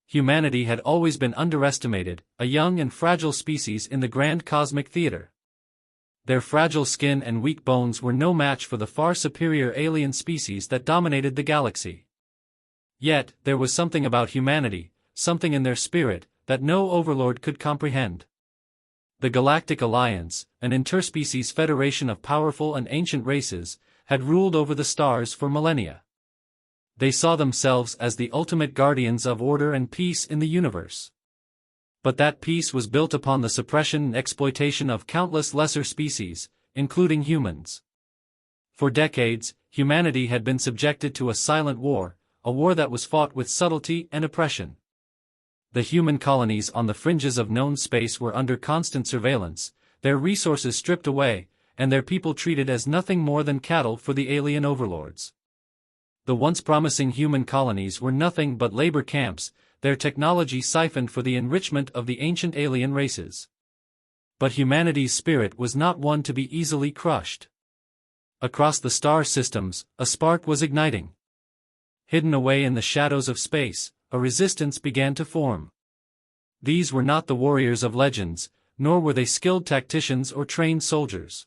Humanity had always been underestimated, a young and fragile species in the grand cosmic theater. Their fragile skin and weak bones were no match for the far superior alien species that dominated the galaxy. Yet, there was something about humanity, something in their spirit, that no overlord could comprehend. The Galactic Alliance, an interspecies federation of powerful and ancient races, had ruled over the stars for millennia. They saw themselves as the ultimate guardians of order and peace in the universe. But that peace was built upon the suppression and exploitation of countless lesser species, including humans. For decades, humanity had been subjected to a silent war, a war that was fought with subtlety and oppression. The human colonies on the fringes of known space were under constant surveillance, their resources stripped away, and their people treated as nothing more than cattle for the alien overlords. The once promising human colonies were nothing but labor camps, their technology siphoned for the enrichment of the ancient alien races. But humanity's spirit was not one to be easily crushed. Across the star systems, a spark was igniting. Hidden away in the shadows of space, a resistance began to form. These were not the warriors of legends, nor were they skilled tacticians or trained soldiers.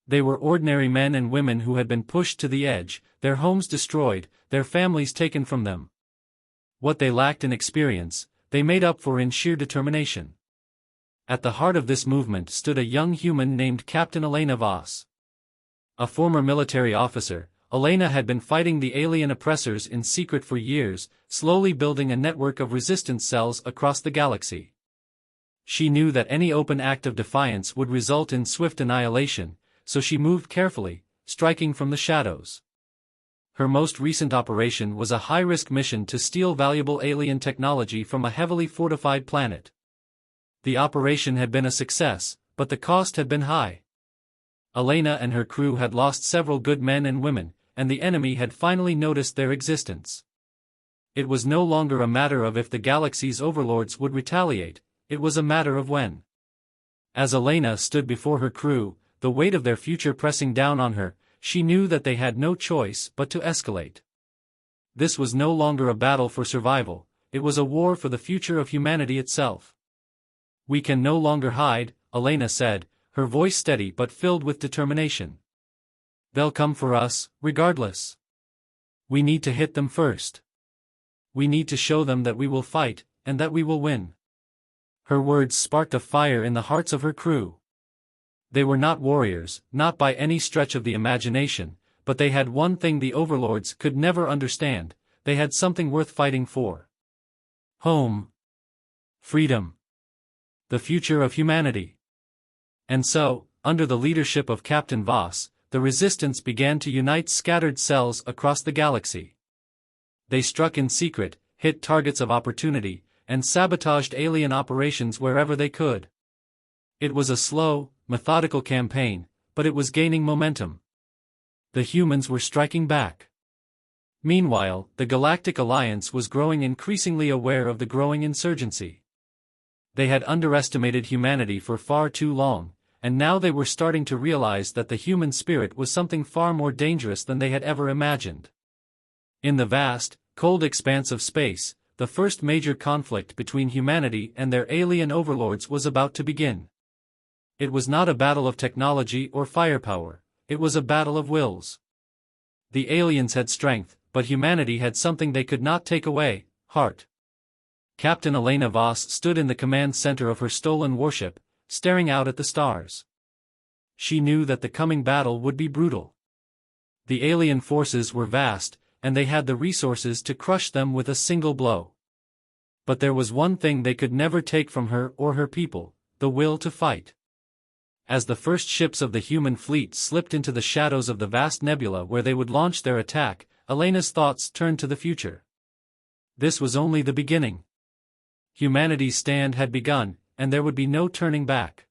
They were ordinary men and women who had been pushed to the edge, their homes destroyed, their families taken from them. What they lacked in experience, they made up for in sheer determination. At the heart of this movement stood a young human named Captain Elena Voss. A former military officer, Elena had been fighting the alien oppressors in secret for years, slowly building a network of resistance cells across the galaxy. She knew that any open act of defiance would result in swift annihilation, so she moved carefully, striking from the shadows. Her most recent operation was a high-risk mission to steal valuable alien technology from a heavily fortified planet. The operation had been a success, but the cost had been high. Elena and her crew had lost several good men and women, and the enemy had finally noticed their existence. It was no longer a matter of if the galaxy's overlords would retaliate, it was a matter of when. As Elena stood before her crew, the weight of their future pressing down on her, she knew that they had no choice but to escalate. This was no longer a battle for survival, it was a war for the future of humanity itself. "We can no longer hide," Elena said, her voice steady but filled with determination. "They'll come for us, regardless. We need to hit them first. We need to show them that we will fight, and that we will win." Her words sparked a fire in the hearts of her crew. They were not warriors, not by any stretch of the imagination, but they had one thing the overlords could never understand: they had something worth fighting for. Home. Freedom. The future of humanity. And so, under the leadership of Captain Voss, the resistance began to unite scattered cells across the galaxy. They struck in secret, hit targets of opportunity, and sabotaged alien operations wherever they could. It was a slow, methodical campaign, but it was gaining momentum. The humans were striking back. Meanwhile, the Galactic Alliance was growing increasingly aware of the growing insurgency. They had underestimated humanity for far too long, and now they were starting to realize that the human spirit was something far more dangerous than they had ever imagined. In the vast, cold expanse of space, the first major conflict between humanity and their alien overlords was about to begin. It was not a battle of technology or firepower, it was a battle of wills. The aliens had strength, but humanity had something they could not take away: heart. Captain Elena Voss stood in the command center of her stolen warship, staring out at the stars. She knew that the coming battle would be brutal. The alien forces were vast, and they had the resources to crush them with a single blow. But there was one thing they could never take from her or her people: the will to fight. As the first ships of the human fleet slipped into the shadows of the vast nebula where they would launch their attack, Elena's thoughts turned to the future. This was only the beginning. Humanity's stand had begun, and there would be no turning back.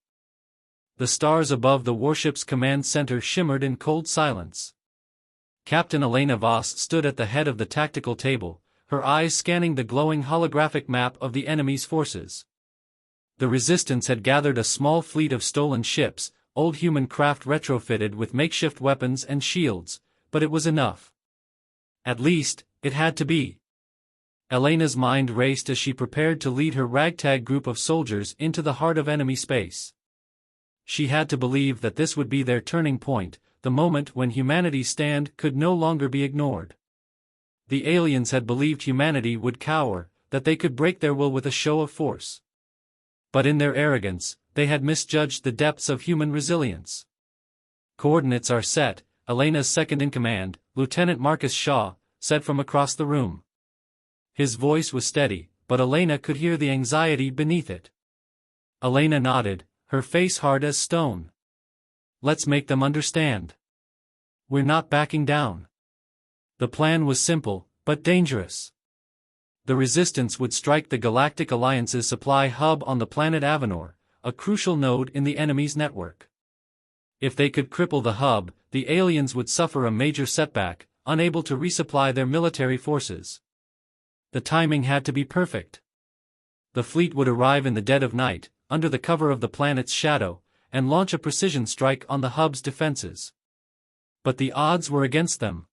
The stars above the warship's command center shimmered in cold silence. Captain Elena Voss stood at the head of the tactical table, her eyes scanning the glowing holographic map of the enemy's forces. The resistance had gathered a small fleet of stolen ships, old human craft retrofitted with makeshift weapons and shields, but it was enough. At least, it had to be. Elena's mind raced as she prepared to lead her ragtag group of soldiers into the heart of enemy space. She had to believe that this would be their turning point, the moment when humanity's stand could no longer be ignored. The aliens had believed humanity would cower, that they could break their will with a show of force. But in their arrogance, they had misjudged the depths of human resilience. "Coordinates are set," Elena's second-in-command, Lieutenant Marcus Shaw, said from across the room. His voice was steady, but Elena could hear the anxiety beneath it. Elena nodded, her face hard as stone. "Let's make them understand. We're not backing down." The plan was simple, but dangerous. The Resistance would strike the Galactic Alliance's supply hub on the planet Avenor, a crucial node in the enemy's network. If they could cripple the hub, the aliens would suffer a major setback, unable to resupply their military forces. The timing had to be perfect. The fleet would arrive in the dead of night, under the cover of the planet's shadow, and launch a precision strike on the hub's defenses. But the odds were against them.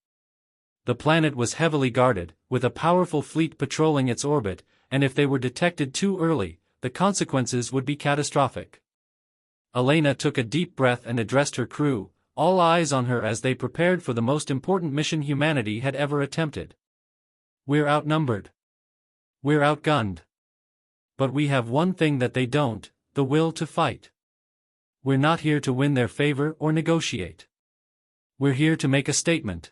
The planet was heavily guarded, with a powerful fleet patrolling its orbit, and if they were detected too early, the consequences would be catastrophic. Elena took a deep breath and addressed her crew, all eyes on her as they prepared for the most important mission humanity had ever attempted. "We're outnumbered. We're outgunned. But we have one thing that they don't, the will to fight. We're not here to win their favor or negotiate. We're here to make a statement.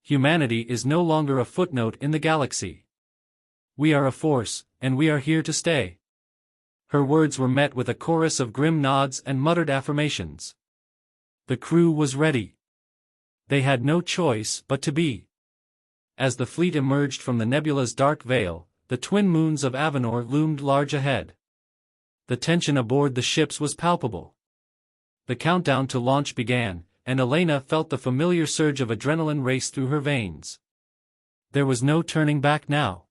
Humanity is no longer a footnote in the galaxy. We are a force, and we are here to stay." Her words were met with a chorus of grim nods and muttered affirmations. The crew was ready. They had no choice but to be. As the fleet emerged from the nebula's dark veil, the twin moons of Avenor loomed large ahead. The tension aboard the ships was palpable. The countdown to launch began, and Elena felt the familiar surge of adrenaline race through her veins. There was no turning back now.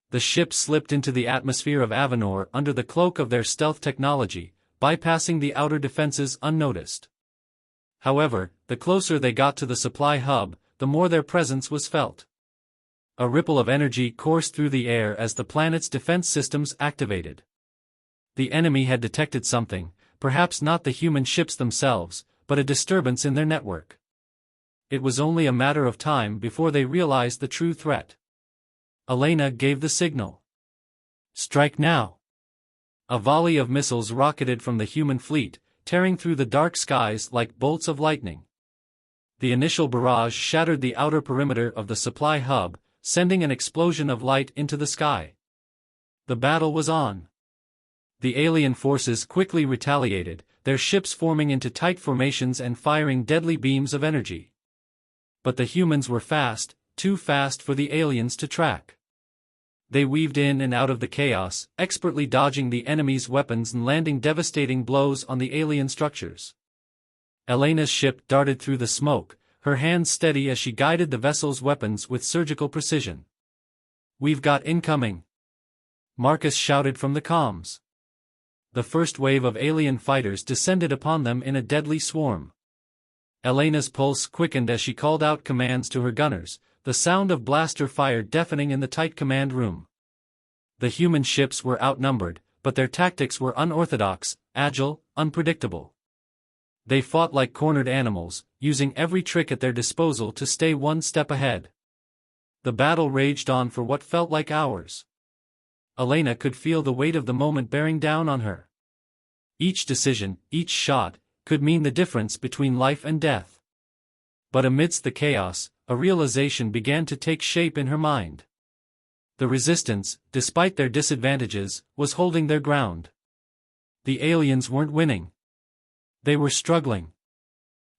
The ships slipped into the atmosphere of Avenor under the cloak of their stealth technology, bypassing the outer defenses unnoticed. However, the closer they got to the supply hub, the more their presence was felt. A ripple of energy coursed through the air as the planet's defense systems activated. The enemy had detected something, perhaps not the human ships themselves, but a disturbance in their network. It was only a matter of time before they realized the true threat. Elena gave the signal. "Strike now!" A volley of missiles rocketed from the human fleet, tearing through the dark skies like bolts of lightning. The initial barrage shattered the outer perimeter of the supply hub, sending an explosion of light into the sky. The battle was on. The alien forces quickly retaliated, their ships forming into tight formations and firing deadly beams of energy. But the humans were fast, too fast for the aliens to track. They weaved in and out of the chaos, expertly dodging the enemy's weapons and landing devastating blows on the alien structures. Elena's ship darted through the smoke, her hands steady as she guided the vessel's weapons with surgical precision. "We've got incoming!" Marcus shouted from the comms. The first wave of alien fighters descended upon them in a deadly swarm. Elena's pulse quickened as she called out commands to her gunners, the sound of blaster fire deafening in the tight command room. The human ships were outnumbered, but their tactics were unorthodox, agile, unpredictable. They fought like cornered animals, using every trick at their disposal to stay one step ahead. The battle raged on for what felt like hours. Elena could feel the weight of the moment bearing down on her. Each decision, each shot, could mean the difference between life and death. But amidst the chaos, a realization began to take shape in her mind. The Resistance, despite their disadvantages, was holding their ground. The aliens weren't winning. They were struggling.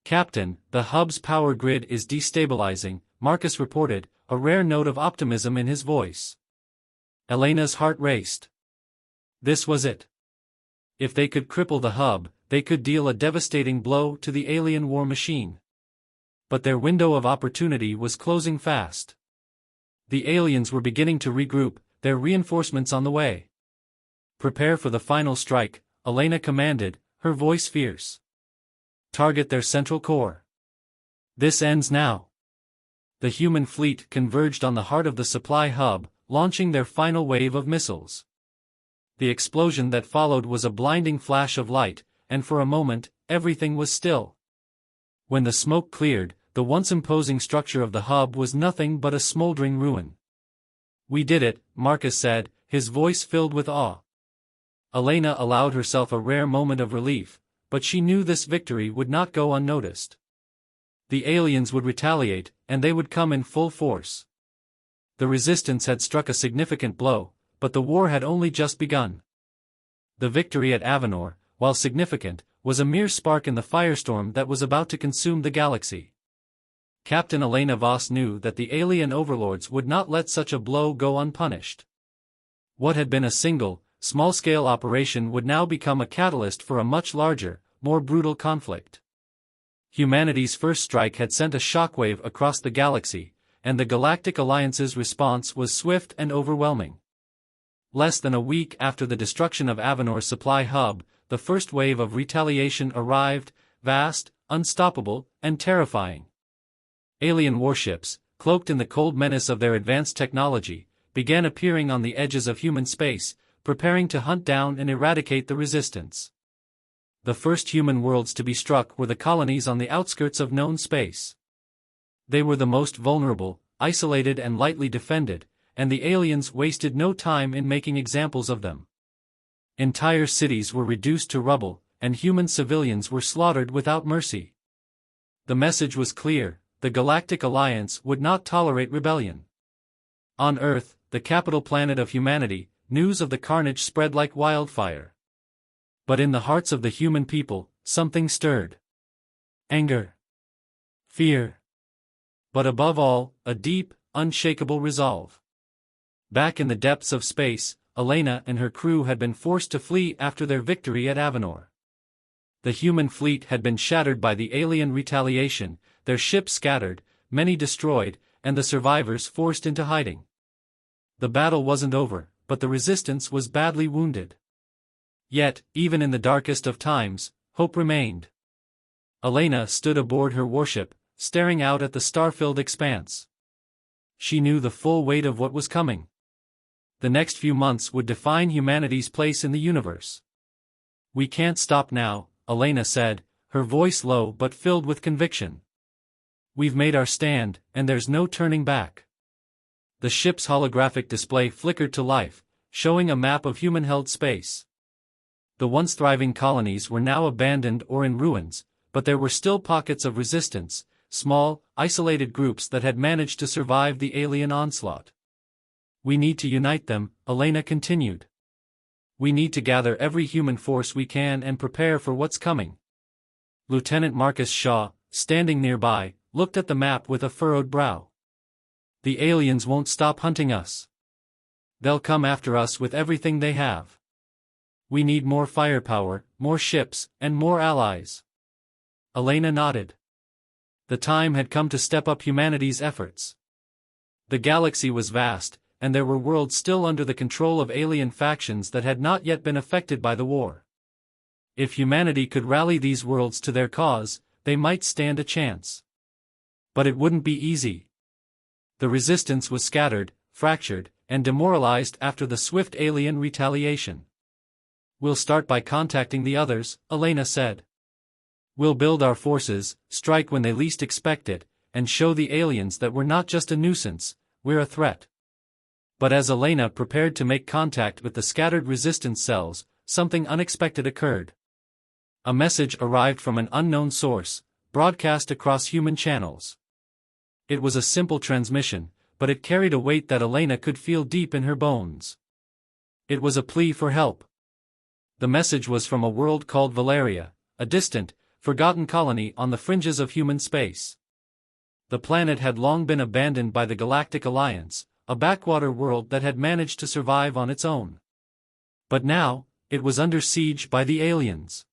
"Captain, the hub's power grid is destabilizing," Marcus reported, a rare note of optimism in his voice. Elena's heart raced. This was it. If they could cripple the hub, they could deal a devastating blow to the alien war machine. But their window of opportunity was closing fast. The aliens were beginning to regroup, their reinforcements on the way. "Prepare for the final strike," Elena commanded, her voice fierce. "Target their central core. This ends now." The human fleet converged on the heart of the supply hub, launching their final wave of missiles. The explosion that followed was a blinding flash of light, and for a moment, everything was still. When the smoke cleared, the once imposing structure of the hub was nothing but a smoldering ruin. "We did it," Marcus said, his voice filled with awe. Elena allowed herself a rare moment of relief, but she knew this victory would not go unnoticed. The aliens would retaliate, and they would come in full force. The resistance had struck a significant blow, but the war had only just begun. The victory at Avenor, while significant, was a mere spark in the firestorm that was about to consume the galaxy. Captain Elena Voss knew that the alien overlords would not let such a blow go unpunished. What had been a single, small-scale operation would now become a catalyst for a much larger, more brutal conflict. Humanity's first strike had sent a shockwave across the galaxy, and the Galactic Alliance's response was swift and overwhelming. Less than a week after the destruction of Avenor's supply hub, the first wave of retaliation arrived, vast, unstoppable, and terrifying. Alien warships, cloaked in the cold menace of their advanced technology, began appearing on the edges of human space, preparing to hunt down and eradicate the resistance. The first human worlds to be struck were the colonies on the outskirts of known space. They were the most vulnerable, isolated and lightly defended, and the aliens wasted no time in making examples of them. Entire cities were reduced to rubble, and human civilians were slaughtered without mercy. The message was clear: the Galactic Alliance would not tolerate rebellion. On Earth, the capital planet of humanity, news of the carnage spread like wildfire. But in the hearts of the human people, something stirred. Anger. Fear. But above all, a deep, unshakable resolve. Back in the depths of space, Elena and her crew had been forced to flee after their victory at Avenor. The human fleet had been shattered by the alien retaliation, their ships scattered, many destroyed, and the survivors forced into hiding. The battle wasn't over, but the resistance was badly wounded. Yet, even in the darkest of times, hope remained. Elena stood aboard her warship, staring out at the star-filled expanse. She knew the full weight of what was coming. The next few months would define humanity's place in the universe. "We can't stop now," Elena said, her voice low but filled with conviction. "We've made our stand, and there's no turning back." The ship's holographic display flickered to life, showing a map of human-held space. The once thriving colonies were now abandoned or in ruins, but there were still pockets of resistance, small, isolated groups that had managed to survive the alien onslaught. "We need to unite them," Elena continued. "We need to gather every human force we can and prepare for what's coming." Lieutenant Marcus Shaw, standing nearby, looked at the map with a furrowed brow. "The aliens won't stop hunting us. They'll come after us with everything they have. We need more firepower, more ships, and more allies." Elena nodded. The time had come to step up humanity's efforts. The galaxy was vast, and there were worlds still under the control of alien factions that had not yet been affected by the war. If humanity could rally these worlds to their cause, they might stand a chance. But it wouldn't be easy. The resistance was scattered, fractured, and demoralized after the swift alien retaliation. "We'll start by contacting the others," Elena said. "We'll build our forces, strike when they least expect it, and show the aliens that we're not just a nuisance, we're a threat." But as Elena prepared to make contact with the scattered resistance cells, something unexpected occurred. A message arrived from an unknown source, broadcast across human channels. It was a simple transmission, but it carried a weight that Elena could feel deep in her bones. It was a plea for help. The message was from a world called Valeria, a distant, forgotten colony on the fringes of human space. The planet had long been abandoned by the Galactic Alliance, a backwater world that had managed to survive on its own. But now, it was under siege by the aliens.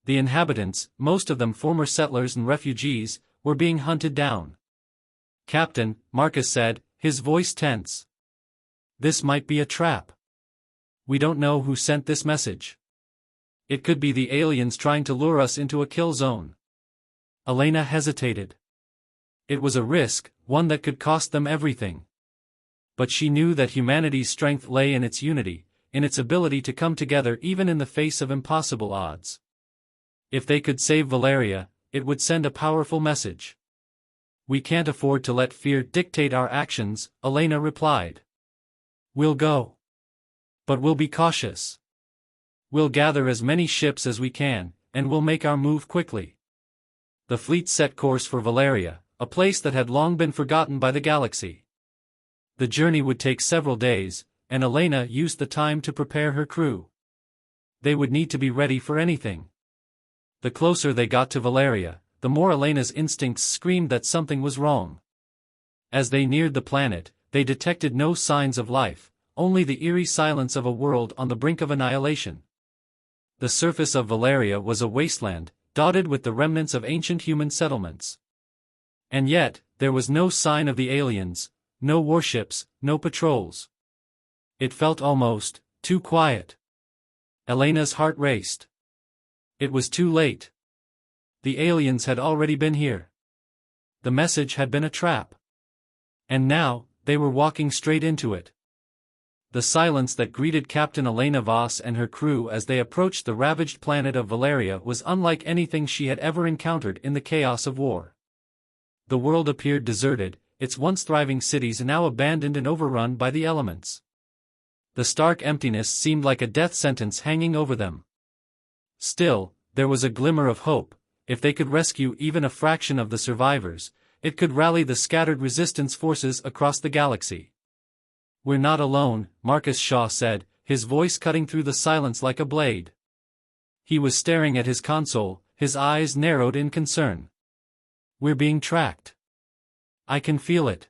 The inhabitants, most of them former settlers and refugees, were being hunted down. "Captain," Marcus said, his voice tense. "This might be a trap. We don't know who sent this message. It could be the aliens trying to lure us into a kill zone." Elena hesitated. It was a risk, one that could cost them everything. But she knew that humanity's strength lay in its unity, in its ability to come together even in the face of impossible odds. If they could save Valeria, it would send a powerful message. "We can't afford to let fear dictate our actions," Elena replied. "We'll go. But we'll be cautious. We'll gather as many ships as we can, and we'll make our move quickly." The fleet set course for Valeria, a place that had long been forgotten by the galaxy. The journey would take several days, and Elena used the time to prepare her crew. They would need to be ready for anything. The closer they got to Valeria, the more Elena's instincts screamed that something was wrong. As they neared the planet, they detected no signs of life, only the eerie silence of a world on the brink of annihilation. The surface of Valeria was a wasteland, dotted with the remnants of ancient human settlements. And yet, there was no sign of the aliens, no warships, no patrols. It felt almost too quiet. Elena's heart raced. It was too late. The aliens had already been here. The message had been a trap. And now, they were walking straight into it. The silence that greeted Captain Elena Voss and her crew as they approached the ravaged planet of Valeria was unlike anything she had ever encountered in the chaos of war. The world appeared deserted, its once thriving cities now abandoned and overrun by the elements. The stark emptiness seemed like a death sentence hanging over them. Still, there was a glimmer of hope. If they could rescue even a fraction of the survivors, it could rally the scattered resistance forces across the galaxy. "We're not alone," Marcus Shaw said, his voice cutting through the silence like a blade. He was staring at his console, his eyes narrowed in concern. "We're being tracked. I can feel it."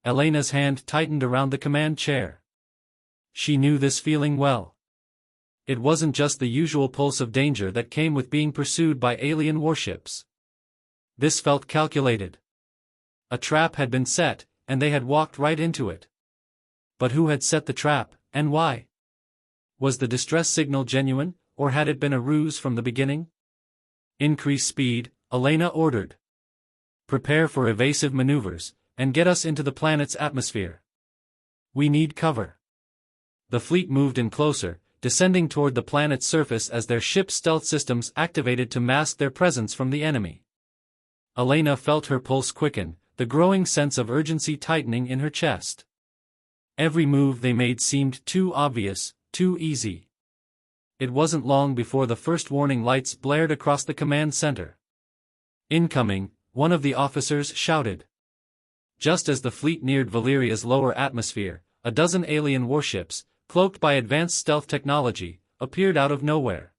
Elena's hand tightened around the command chair. She knew this feeling well. It wasn't just the usual pulse of danger that came with being pursued by alien warships. This felt calculated. A trap had been set, and they had walked right into it. But who had set the trap, and why? Was the distress signal genuine, or had it been a ruse from the beginning? "Increase speed," Elena ordered. "Prepare for evasive maneuvers, and get us into the planet's atmosphere. We need cover." The fleet moved in closer, descending toward the planet's surface as their ship's stealth systems activated to mask their presence from the enemy. Elena felt her pulse quicken, the growing sense of urgency tightening in her chest. Every move they made seemed too obvious, too easy. It wasn't long before the first warning lights blared across the command center. "Incoming," one of the officers shouted. Just as the fleet neared Valeria's lower atmosphere, a dozen alien warships, cloaked by advanced stealth technology, appeared out of nowhere.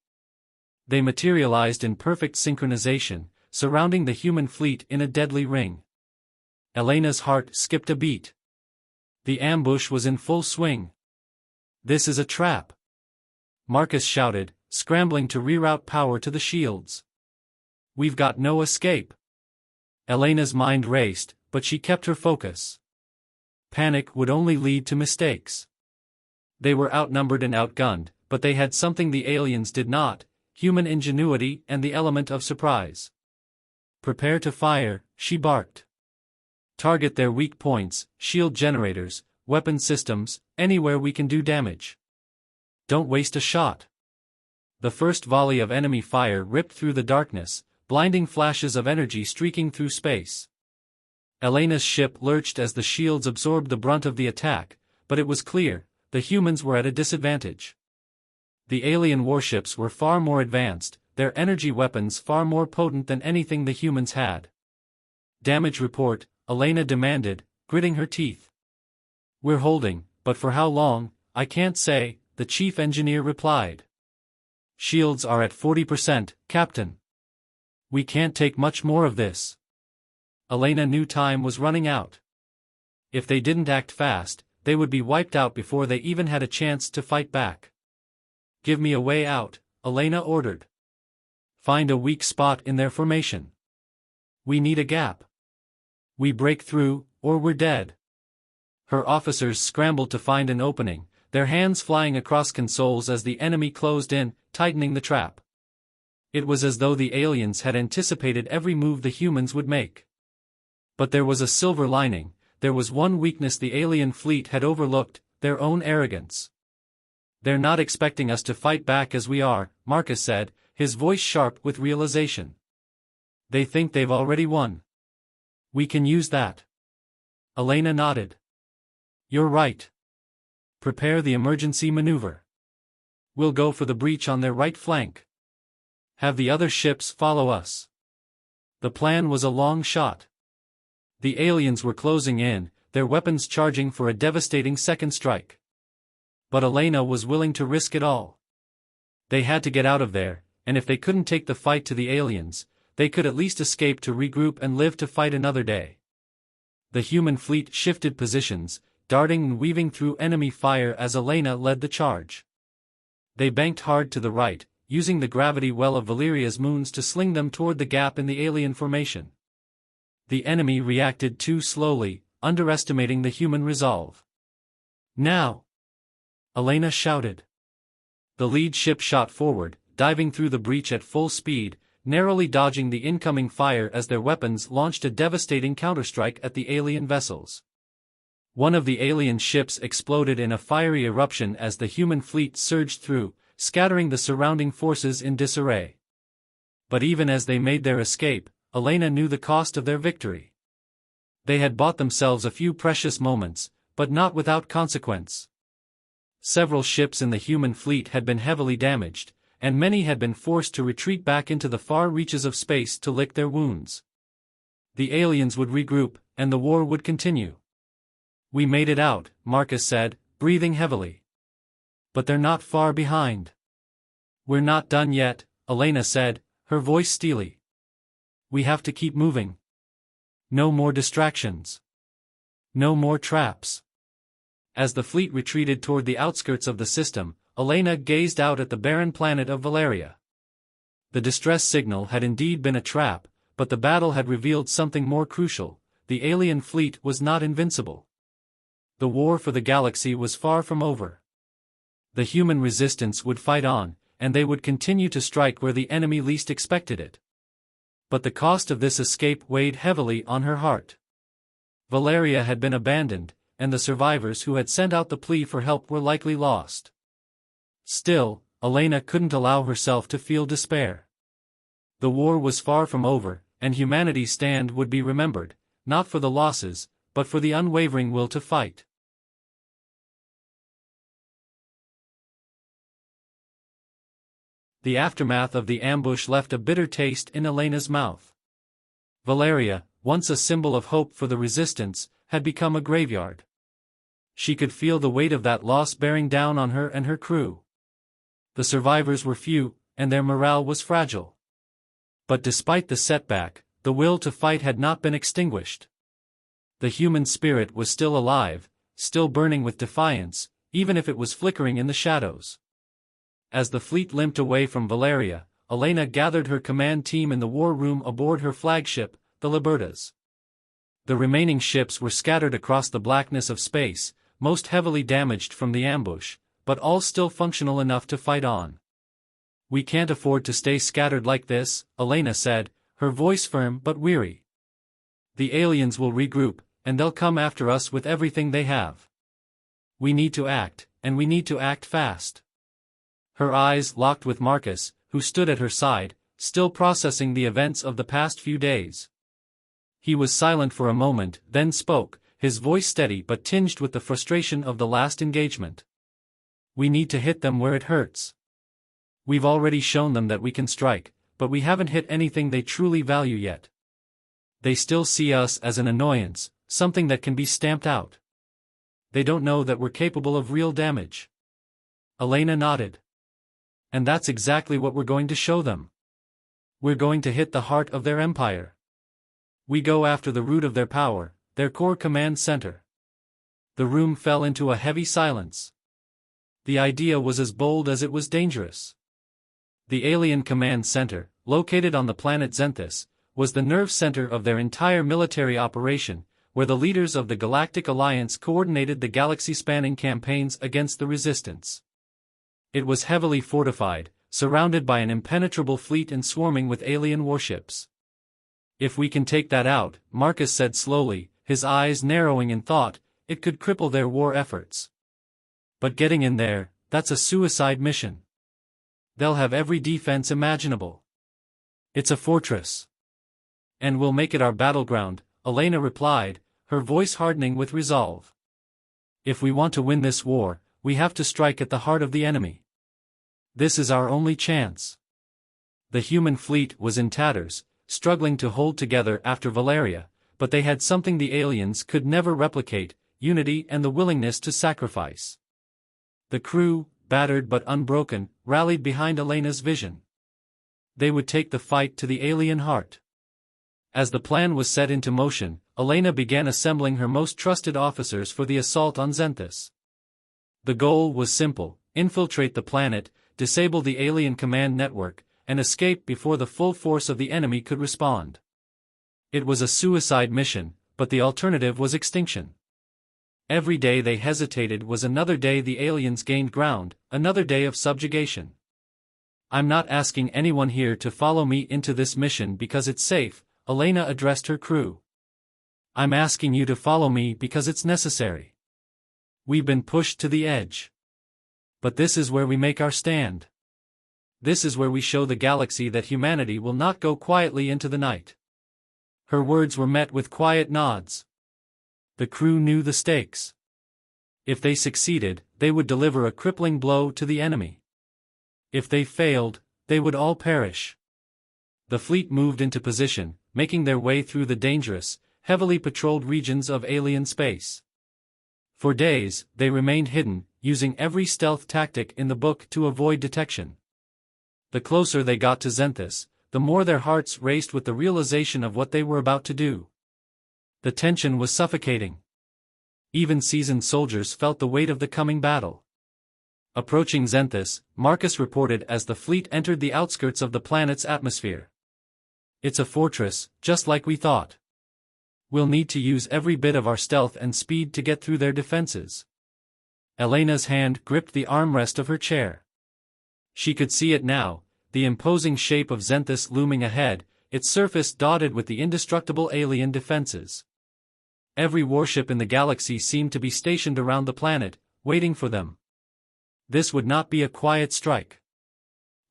They materialized in perfect synchronization, surrounding the human fleet in a deadly ring. Elena's heart skipped a beat. The ambush was in full swing. "This is a trap," Marcus shouted, scrambling to reroute power to the shields. "We've got no escape." Elena's mind raced, but she kept her focus. Panic would only lead to mistakes. They were outnumbered and outgunned, but they had something the aliens did not: human ingenuity and the element of surprise. "Prepare to fire," she barked. "Target their weak points, shield generators, weapon systems, anywhere we can do damage. Don't waste a shot." The first volley of enemy fire ripped through the darkness, blinding flashes of energy streaking through space. Elena's ship lurched as the shields absorbed the brunt of the attack, but it was clear: the humans were at a disadvantage. The alien warships were far more advanced, their energy weapons far more potent than anything the humans had. "Damage report," Elena demanded, gritting her teeth. "We're holding, but for how long, I can't say," the chief engineer replied. "Shields are at 40%, Captain. We can't take much more of this." Elena knew time was running out. If they didn't act fast, they would be wiped out before they even had a chance to fight back. "Give me a way out," Elena ordered. "Find a weak spot in their formation. We need a gap. We break through, or we're dead." Her officers scrambled to find an opening, their hands flying across consoles as the enemy closed in, tightening the trap. It was as though the aliens had anticipated every move the humans would make. But there was a silver lining: there was one weakness the alien fleet had overlooked: their own arrogance. "They're not expecting us to fight back as we are," Marcus said, his voice sharp with realization. "They think they've already won. We can use that." Elena nodded. "You're right. Prepare the emergency maneuver. We'll go for the breach on their right flank. Have the other ships follow us." The plan was a long shot. The aliens were closing in, their weapons charging for a devastating second strike. But Elena was willing to risk it all. They had to get out of there, and if they couldn't take the fight to the aliens, they could at least escape to regroup and live to fight another day. The human fleet shifted positions, darting and weaving through enemy fire as Elena led the charge. They banked hard to the right, using the gravity well of Valeria's moons to sling them toward the gap in the alien formation. The enemy reacted too slowly, underestimating the human resolve. "Now!" Elena shouted. The lead ship shot forward, diving through the breach at full speed, narrowly dodging the incoming fire as their weapons launched a devastating counterstrike at the alien vessels. One of the alien ships exploded in a fiery eruption as the human fleet surged through, scattering the surrounding forces in disarray. But even as they made their escape, Elena knew the cost of their victory. They had bought themselves a few precious moments, but not without consequence. Several ships in the human fleet had been heavily damaged, and many had been forced to retreat back into the far reaches of space to lick their wounds. The aliens would regroup, and the war would continue. "We made it out," Marcus said, breathing heavily. "But they're not far behind." "We're not done yet," Elena said, her voice steely. "We have to keep moving. No more distractions. No more traps." As the fleet retreated toward the outskirts of the system, Elena gazed out at the barren planet of Valeria. The distress signal had indeed been a trap, but the battle had revealed something more crucial: the alien fleet was not invincible. The war for the galaxy was far from over. The human resistance would fight on, and they would continue to strike where the enemy least expected it. But the cost of this escape weighed heavily on her heart. Valeria had been abandoned, and the survivors who had sent out the plea for help were likely lost. Still, Elena couldn't allow herself to feel despair. The war was far from over, and humanity's stand would be remembered, not for the losses, but for the unwavering will to fight. The aftermath of the ambush left a bitter taste in Elena's mouth. Valeria, once a symbol of hope for the resistance, had become a graveyard. She could feel the weight of that loss bearing down on her and her crew. The survivors were few, and their morale was fragile. But despite the setback, the will to fight had not been extinguished. The human spirit was still alive, still burning with defiance, even if it was flickering in the shadows. As the fleet limped away from Valeria, Elena gathered her command team in the war room aboard her flagship, the Libertas. The remaining ships were scattered across the blackness of space, most heavily damaged from the ambush, but all still functional enough to fight on. "We can't afford to stay scattered like this," Elena said, her voice firm but weary. "The aliens will regroup, and they'll come after us with everything they have. We need to act, and we need to act fast." Her eyes locked with Marcus, who stood at her side, still processing the events of the past few days. He was silent for a moment, then spoke, his voice steady but tinged with the frustration of the last engagement. "We need to hit them where it hurts. We've already shown them that we can strike, but we haven't hit anything they truly value yet. They still see us as an annoyance, something that can be stamped out. They don't know that we're capable of real damage." Elena nodded. "And that's exactly what we're going to show them. We're going to hit the heart of their empire. We go after the root of their power, their core command center." The room fell into a heavy silence. The idea was as bold as it was dangerous. The alien command center, located on the planet Zenthus, was the nerve center of their entire military operation, where the leaders of the Galactic Alliance coordinated the galaxy-spanning campaigns against the Resistance. It was heavily fortified, surrounded by an impenetrable fleet and swarming with alien warships. "If we can take that out," Marcus said slowly, his eyes narrowing in thought. It could cripple their war efforts. But getting in there, that's a suicide mission. They'll have every defense imaginable. It's a fortress. And we'll make it our battleground, Elena replied, her voice hardening with resolve. If we want to win this war, we have to strike at the heart of the enemy. This is our only chance. The human fleet was in tatters, struggling to hold together after Valeria, but they had something the aliens could never replicate: unity and the willingness to sacrifice. The crew, battered but unbroken, rallied behind Elena's vision. They would take the fight to the alien heart. As the plan was set into motion, Elena began assembling her most trusted officers for the assault on Xanthus. The goal was simple: infiltrate the planet, disable the alien command network, and escape before the full force of the enemy could respond. It was a suicide mission, but the alternative was extinction. Every day they hesitated was another day the aliens gained ground, another day of subjugation. I'm not asking anyone here to follow me into this mission because it's safe, Elena addressed her crew. I'm asking you to follow me because it's necessary. We've been pushed to the edge. But this is where we make our stand. This is where we show the galaxy that humanity will not go quietly into the night. Her words were met with quiet nods. The crew knew the stakes. If they succeeded, they would deliver a crippling blow to the enemy. If they failed, they would all perish. The fleet moved into position, making their way through the dangerous, heavily patrolled regions of alien space. For days, they remained hidden, using every stealth tactic in the book to avoid detection. The closer they got to Xanthus, the more their hearts raced with the realization of what they were about to do. The tension was suffocating. Even seasoned soldiers felt the weight of the coming battle. Approaching Xanthus, Marcus reported as the fleet entered the outskirts of the planet's atmosphere. It's a fortress, just like we thought. We'll need to use every bit of our stealth and speed to get through their defenses. Elena's hand gripped the armrest of her chair. She could see it now, the imposing shape of Xanthus looming ahead, its surface dotted with the indestructible alien defenses. Every warship in the galaxy seemed to be stationed around the planet, waiting for them. This would not be a quiet strike.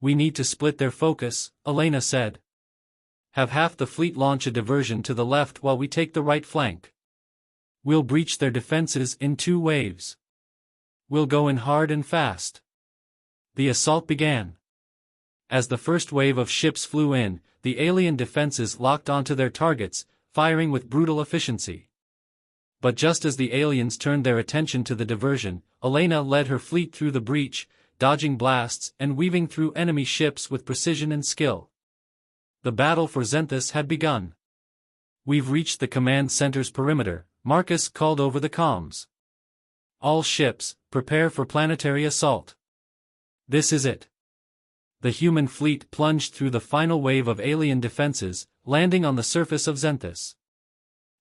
We need to split their focus, Elena said. Have half the fleet launch a diversion to the left while we take the right flank. We'll breach their defenses in 2 waves. We'll go in hard and fast. The assault began. As the first wave of ships flew in, the alien defenses locked onto their targets, firing with brutal efficiency. But just as the aliens turned their attention to the diversion, Elena led her fleet through the breach, dodging blasts and weaving through enemy ships with precision and skill. The battle for Xanthus had begun. We've reached the command center's perimeter, Marcus called over the comms. All ships, prepare for planetary assault. This is it. The human fleet plunged through the final wave of alien defenses, landing on the surface of Xanthus.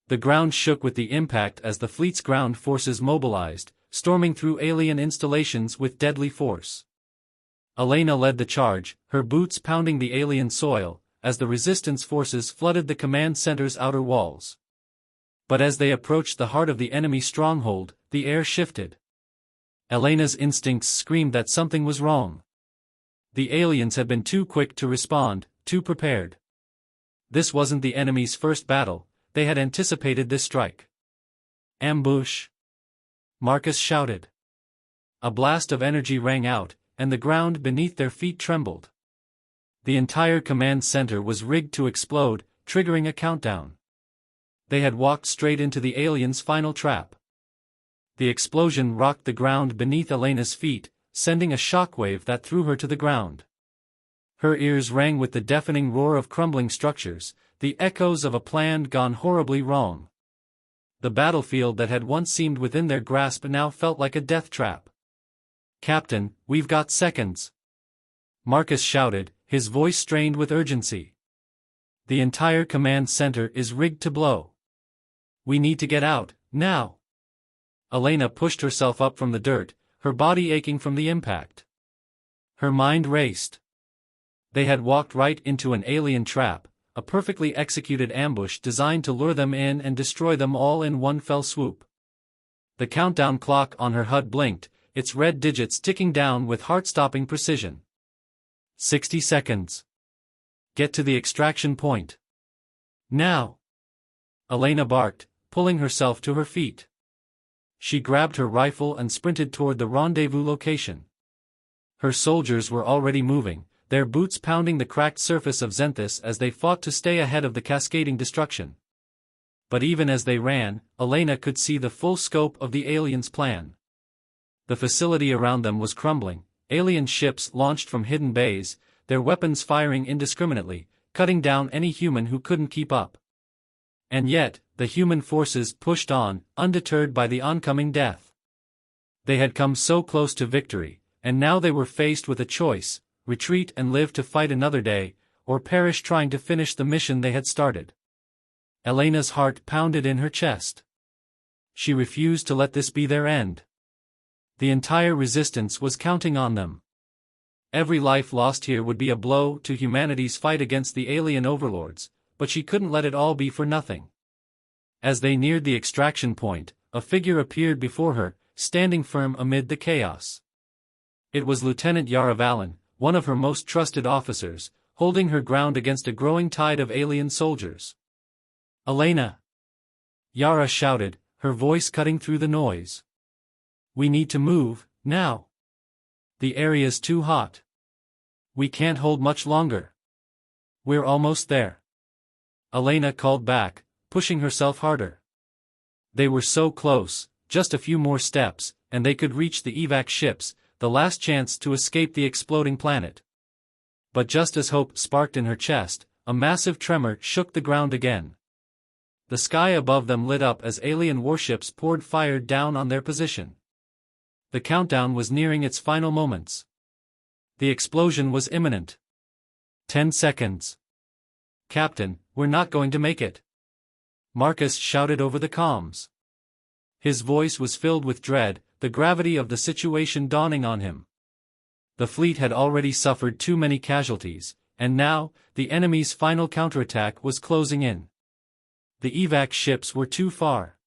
The ground shook with the impact as the fleet's ground forces mobilized, storming through alien installations with deadly force. Elena led the charge, her boots pounding the alien soil, as the resistance forces flooded the command center's outer walls. But as they approached the heart of the enemy stronghold, the air shifted. Elena's instincts screamed that something was wrong. The aliens had been too quick to respond, too prepared. This wasn't the enemy's first battle, they had anticipated this strike. Ambush! Marcus shouted. A blast of energy rang out, and the ground beneath their feet trembled. The entire command center was rigged to explode, triggering a countdown. They had walked straight into the aliens' final trap. The explosion rocked the ground beneath Elena's feet, sending a shockwave that threw her to the ground. Her ears rang with the deafening roar of crumbling structures, the echoes of a plan gone horribly wrong. The battlefield that had once seemed within their grasp now felt like a death trap. Captain, we've got seconds. Marcus shouted, his voice strained with urgency. The entire command center is rigged to blow. We need to get out, now. Elena pushed herself up from the dirt, her body aching from the impact. Her mind raced. They had walked right into an alien trap, a perfectly executed ambush designed to lure them in and destroy them all in one fell swoop. The countdown clock on her HUD blinked, its red digits ticking down with heart-stopping precision. 60 seconds. Get to the extraction point. Now! Elena barked, pulling herself to her feet. She grabbed her rifle and sprinted toward the rendezvous location. Her soldiers were already moving, their boots pounding the cracked surface of Zenthis as they fought to stay ahead of the cascading destruction. But even as they ran, Elena could see the full scope of the aliens' plan. The facility around them was crumbling, alien ships launched from hidden bays, their weapons firing indiscriminately, cutting down any human who couldn't keep up. And yet, the human forces pushed on, undeterred by the oncoming death. They had come so close to victory, and now they were faced with a choice: retreat and live to fight another day, or perish trying to finish the mission they had started. Elena's heart pounded in her chest. She refused to let this be their end. The entire resistance was counting on them. Every life lost here would be a blow to humanity's fight against the alien overlords, but she couldn't let it all be for nothing. As they neared the extraction point, a figure appeared before her, standing firm amid the chaos. It was Lieutenant Yara Valen, one of her most trusted officers, holding her ground against a growing tide of alien soldiers. "Elena!" Yara shouted, her voice cutting through the noise. "We need to move, now. The area's too hot. We can't hold much longer. We're almost there." Elena called back, pushing herself harder. They were so close, just a few more steps, and they could reach the evac ships, the last chance to escape the exploding planet. But just as hope sparked in her chest, a massive tremor shook the ground again. The sky above them lit up as alien warships poured fire down on their position. The countdown was nearing its final moments. The explosion was imminent. 10 seconds. "Captain, we're not going to make it," Marcus shouted over the comms. His voice was filled with dread, the gravity of the situation dawning on him. The fleet had already suffered too many casualties, and now, the enemy's final counterattack was closing in. The evac ships were too far.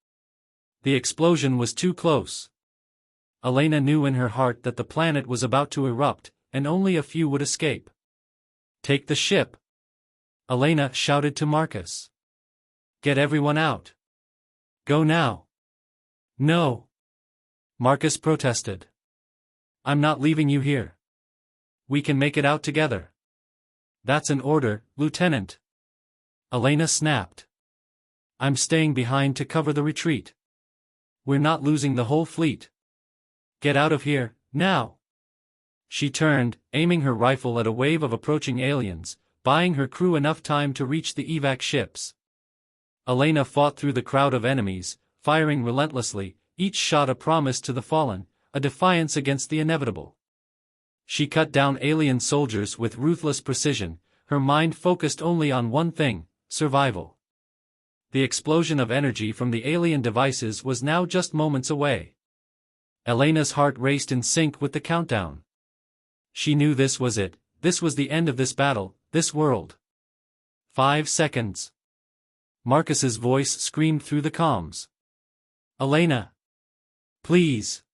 The explosion was too close. Elena knew in her heart that the planet was about to erupt, and only a few would escape. "Take the ship!" Elena shouted to Marcus. "Get everyone out. Go now." "No!" Marcus protested. "I'm not leaving you here. We can make it out together." "That's an order, Lieutenant." Elena snapped. "I'm staying behind to cover the retreat. We're not losing the whole fleet. Get out of here, now." She turned, aiming her rifle at a wave of approaching aliens, buying her crew enough time to reach the evac ships. Elena fought through the crowd of enemies, firing relentlessly, each shot a promise to the fallen, a defiance against the inevitable. She cut down alien soldiers with ruthless precision, her mind focused only on one thing: survival. The explosion of energy from the alien devices was now just moments away. Elena's heart raced in sync with the countdown. She knew this was it, this was the end of this battle, this world. 5 seconds. Marcus's voice screamed through the comms. "Elena! Please!"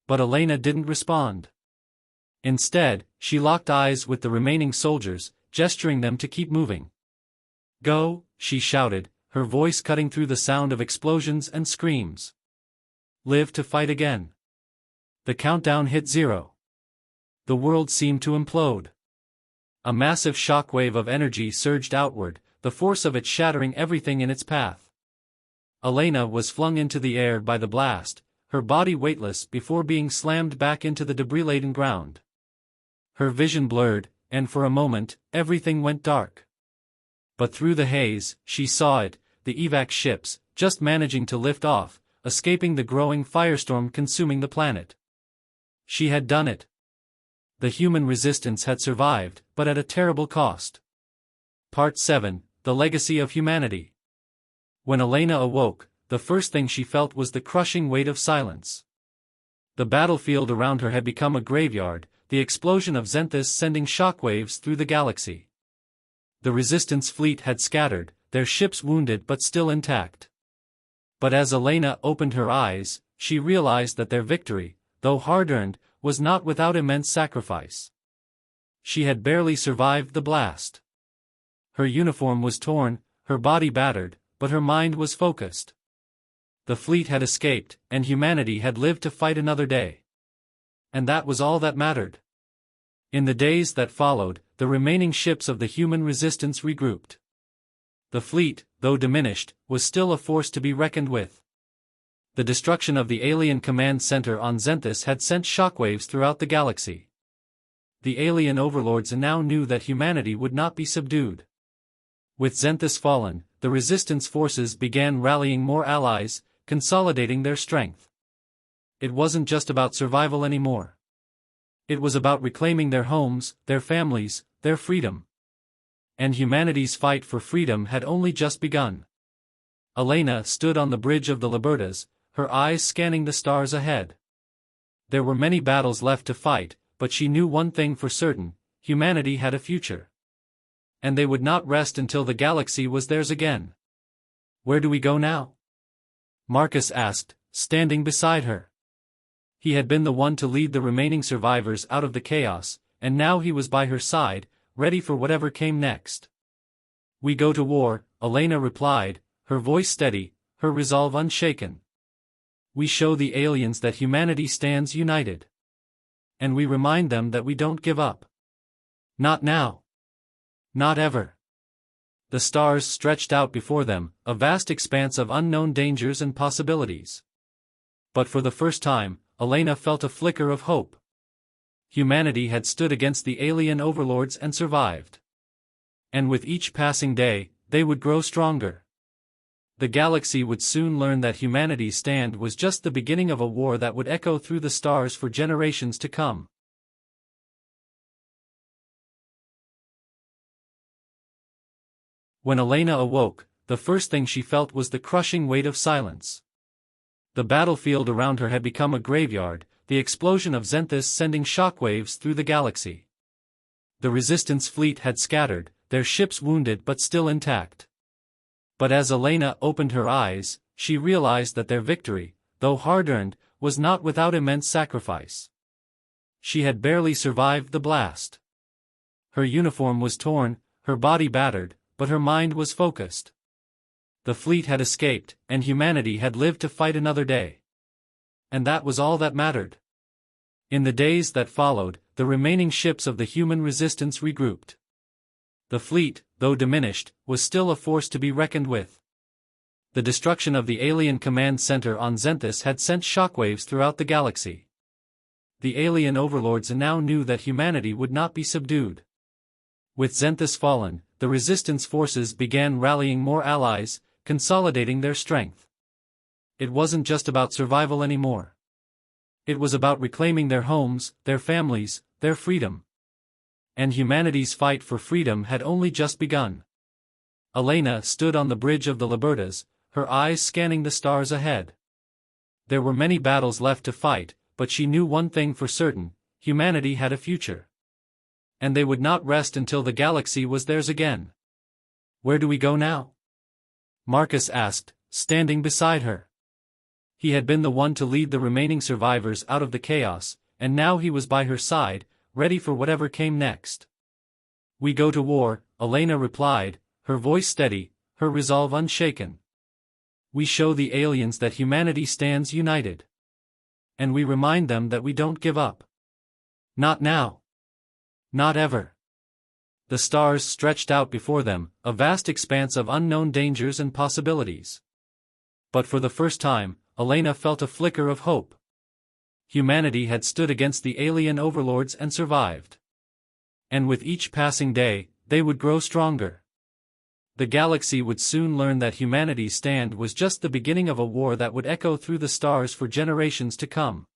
But Elena didn't respond. Instead, she locked eyes with the remaining soldiers, gesturing them to keep moving. "Go," she shouted, her voice cutting through the sound of explosions and screams. "Live to fight again." The countdown hit 0. The world seemed to implode. A massive shockwave of energy surged outward, the force of it shattering everything in its path. Elena was flung into the air by the blast, her body weightless before being slammed back into the debris-laden ground. Her vision blurred, and for a moment, everything went dark. But through the haze, she saw it, the evac ships, just managing to lift off, escaping the growing firestorm consuming the planet. She had done it. The human resistance had survived, but at a terrible cost. Part 7, The Legacy of Humanity. When Elena awoke, the first thing she felt was the crushing weight of silence. The battlefield around her had become a graveyard, the explosion of Zenthis sending shockwaves through the galaxy. The Resistance fleet had scattered, their ships wounded but still intact. But as Elena opened her eyes, she realized that their victory, though hard-earned, was not without immense sacrifice. She had barely survived the blast. Her uniform was torn, her body battered, but her mind was focused. The fleet had escaped, and humanity had lived to fight another day. And that was all that mattered. In the days that followed, the remaining ships of the human resistance regrouped. The fleet, though diminished, was still a force to be reckoned with. The destruction of the alien command center on Xenthus had sent shockwaves throughout the galaxy. The alien overlords now knew that humanity would not be subdued. With Xenthus fallen, the resistance forces began rallying more allies, consolidating their strength. It wasn't just about survival anymore. It was about reclaiming their homes, their families, their freedom. And humanity's fight for freedom had only just begun. Elena stood on the bridge of the Libertas, her eyes scanning the stars ahead. There were many battles left to fight, but she knew one thing for certain: humanity had a future. And they would not rest until the galaxy was theirs again. "Where do we go now?" Marcus asked, standing beside her. He had been the one to lead the remaining survivors out of the chaos, and now he was by her side, ready for whatever came next. "We go to war," Elena replied, her voice steady, her resolve unshaken. "We show the aliens that humanity stands united. And we remind them that we don't give up. Not now. Not ever." The stars stretched out before them, a vast expanse of unknown dangers and possibilities. But for the first time, Elena felt a flicker of hope. Humanity had stood against the alien overlords and survived. And with each passing day, they would grow stronger. The galaxy would soon learn that humanity's stand was just the beginning of a war that would echo through the stars for generations to come. When Elena awoke, the first thing she felt was the crushing weight of silence. The battlefield around her had become a graveyard, the explosion of Xenthus sending shockwaves through the galaxy. The Resistance fleet had scattered, their ships wounded but still intact. But as Elena opened her eyes, she realized that their victory, though hard-earned, was not without immense sacrifice. She had barely survived the blast. Her uniform was torn, her body battered, but her mind was focused. The fleet had escaped, and humanity had lived to fight another day. And that was all that mattered. In the days that followed, the remaining ships of the human resistance regrouped. The fleet, though diminished, was still a force to be reckoned with. The destruction of the alien command center on Xenthus had sent shockwaves throughout the galaxy. The alien overlords now knew that humanity would not be subdued. With Xenthus fallen, the resistance forces began rallying more allies, consolidating their strength. It wasn't just about survival anymore. It was about reclaiming their homes, their families, their freedom. And humanity's fight for freedom had only just begun. Elena stood on the bridge of the Libertas, her eyes scanning the stars ahead. There were many battles left to fight, but she knew one thing for certain: humanity had a future. And they would not rest until the galaxy was theirs again. "Where do we go now?" Marcus asked, standing beside her. He had been the one to lead the remaining survivors out of the chaos, and now he was by her side, ready for whatever came next. "We go to war," Elena replied, her voice steady, her resolve unshaken. "We show the aliens that humanity stands united. And we remind them that we don't give up. Not now. Not ever." The stars stretched out before them, a vast expanse of unknown dangers and possibilities. But for the first time, Elena felt a flicker of hope. Humanity had stood against the alien overlords and survived. And with each passing day, they would grow stronger. The galaxy would soon learn that humanity's stand was just the beginning of a war that would echo through the stars for generations to come.